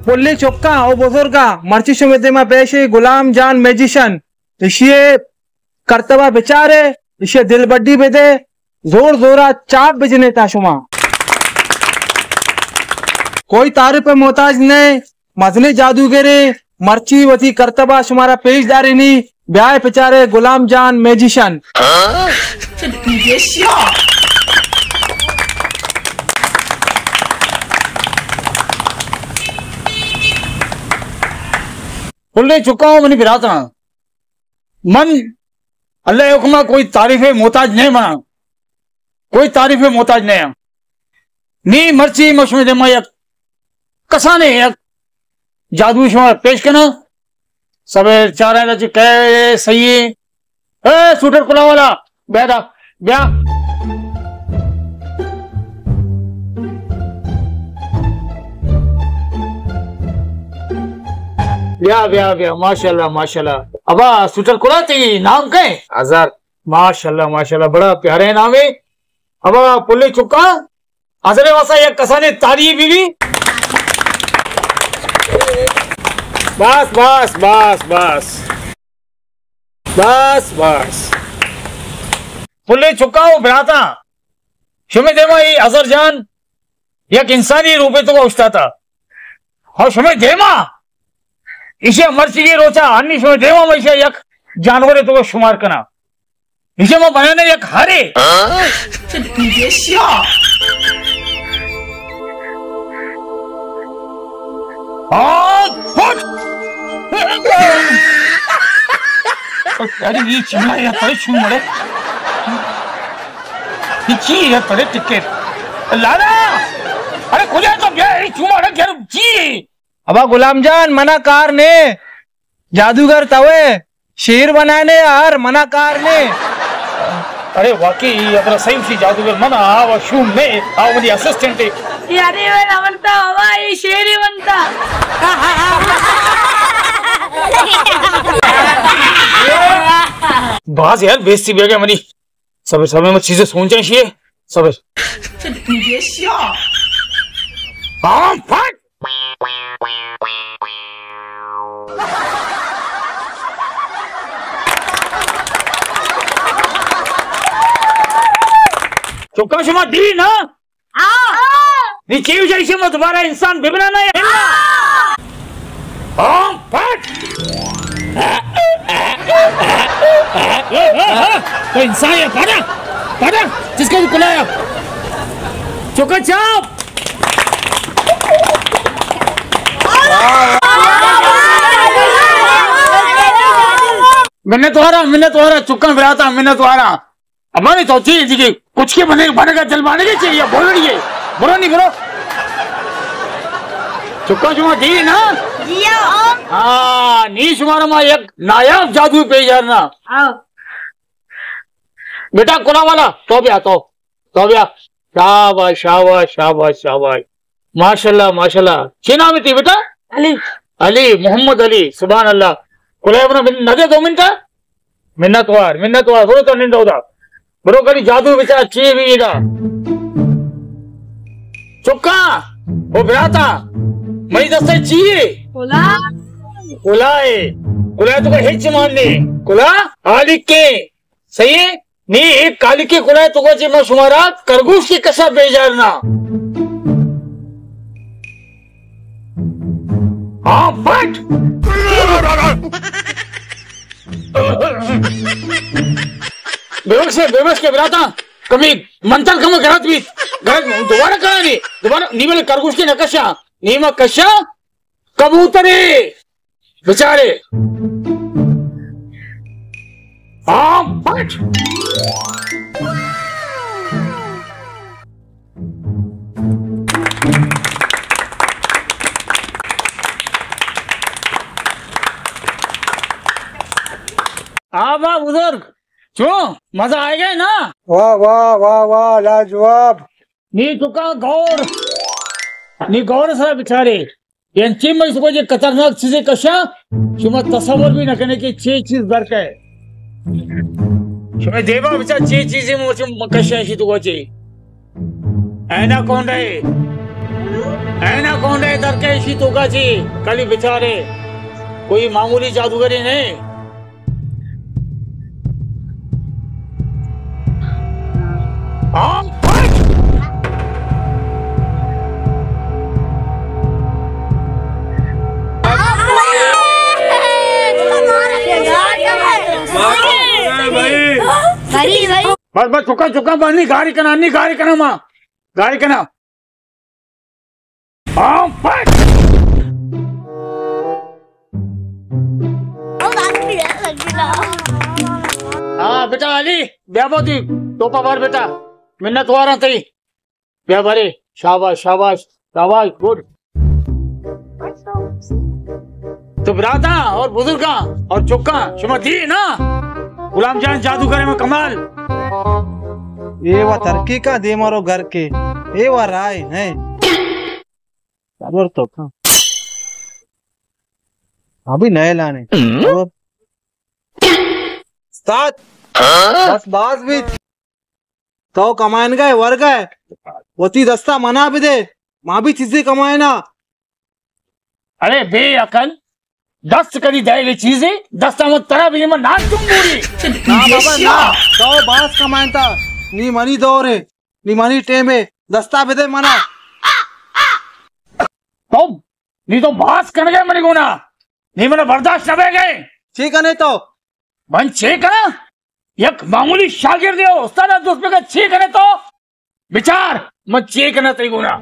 Pulley चुक्का ओ बुजुर्गा मर्ची शुमिते में पेशे गुलाम जान मैजिशियन इशिये करतवा बेचारे इशिये दिल बड्डी बेदे जोर जोरा चाप बिजने ताशुमा कोई तारीफ पे मोहताज नहीं मजने जादूगरे मर्ची वती करतबा शुमारा पेशदारी नहीं ब्याह बेचारे गुलाम जान मैजिशियन पुल्ले चुका हूं मनी बिरातना मन अल्लाह हुक्मा कोई तारीफे मोहताज नहीं मना कोई तारीफे मोहताज नहीं नी मर्ची मशमे दे मयक कसाने यक जादू शुमा पेश करना सब चार कह सही है सूटर कुला वाला बैठा ब्याह ब्याह ब्याह ब्याह माशाल्लाह माशाल्लाह अबा सूटर कुला थी नाम कहे आजाद माशाल्लाह माशाल्लाह बड़ा प्यारे नाम है अबा पुल्ले चुका हजरे वासा एक कसाने तारी बीवी बस बस बस बस बस बस पुल्ले चुका हो बिराता शुमे देमा ये अजहर जान एक इंसानी रूपे तो उठता था और शुमे देमा इसे मर्ची की रोचा अन्नी शुमे देमा में इसे एक जानवर तो शुमार करना इसे मैं बनाने एक हरे अरे ये चिमला या तड़े छू मरे ची या तड़े टिकट लाला अरे खुले तो क्या ये छू मरे क्या जी अबा गुलाम जान मना कार ने जादूगर तवे शेर बनाने यार मना कार ने अरे वाकई अगर सही सी जादूगर मना आवा शूम ने आवा मेरी असिस्टेंट यार ये वाला बनता हवा ये शेर ही बनता बाज यार बेइज्जती भी गया मनी सब समय में चीजें सोच चाहिए सब हाँ फट चुका शुमा दी ना नीचे जैसे मैं दोबारा इंसान बिबना नहीं फट तो इंसान है पाड़ा पाड़ा जिसका भी बुलाया चुका चाप मैंने तुम्हारा चुक्का बिराता मैंने तुम्हारा अब नहीं तो चाहिए कुछ के बनेगा जलवाने के चाहिए बोलो नहीं बोलो चुक्का शुमा दी ना हाँ नी शुमारा मा एक नायाब जादू पे यारना बेटा कुला वाला तो भी शाबाश शाबाश शाबाश शाबाश माशाल्लाह माशाल्लाह क्या नाम थी बेटा अली मोहम्मद अली सुभान अल्लाह कुला अपना नदे 2 मिनट मिन्नतवार बोलो तो निंदा होता बरो करी जादू बेचा ची भी ना चुक्का वो बिराता मई दस्ते चाहिए कुला तो हिच मारने कुला आलिक के सही है नी एक कालिक के कुला तो को मैं शुमारा खरगोश की कसा बेजारना हाँ फट बेबस के बिराता कभी मंथन कम गलत भी गलत दोबारा कहा नहीं दोबारा नीमल खरगोश की नकशा नीमा कशा कबूतरे बेचारे हाँ फट वाह बुजुर्ग क्यों मजा आएगा ना वाह वाह वाह वाह लाजवाब नी चुका गौर सर बेचारे यांची में इसको जो खतरनाक चीजें कशा शुमा तस्वर भी न करने की 6 चीज दर का है शुमा देवा बेचा 6 चीजें मुझे कशा ही तो कोची ऐना कौन रहे ऐना कौन है दर के इसी तो का जी कली बेचारे कोई मामूली जादूगरी नहीं। बस बस चुका चुका बनी गाड़ी कना माँ गाड़ी कना। हाँ बेटा अली ब्याबोती टोपा बार बेटा मिन्नत हो रहा थी ब्या भरे शाबाश शाबाश शाबाश गुड। तो बराता और बुजुर्गा और चुक्का सुमती ना गुलाम जान जादूगर में कमाल। ये वो तरक्की का दे मारो घर के ये वो राय है तो अभी नए लाने साथ बस बास भी तो कमाएन गए वर गए वती दस्ता मना भी दे माँ भी चीजें कमाए ना। अरे बेअकल दस्त करी जाएगी चीजें दस्ता मत तरह भी मैं नाच दूंगी ना बाबा ना तो बास कमाए था नी मनी दो रे नी मनी टेमे दस्ता भी दे मना तो नी तो बास कर गए मनी गुना नी मैंने बर्दाश्त न गए ठीक है नहीं तो बन छेक है एक मामूली शागिर्द है उस्ताद दोस्त का छेक है तो विचार मत छेक ना तई गुना।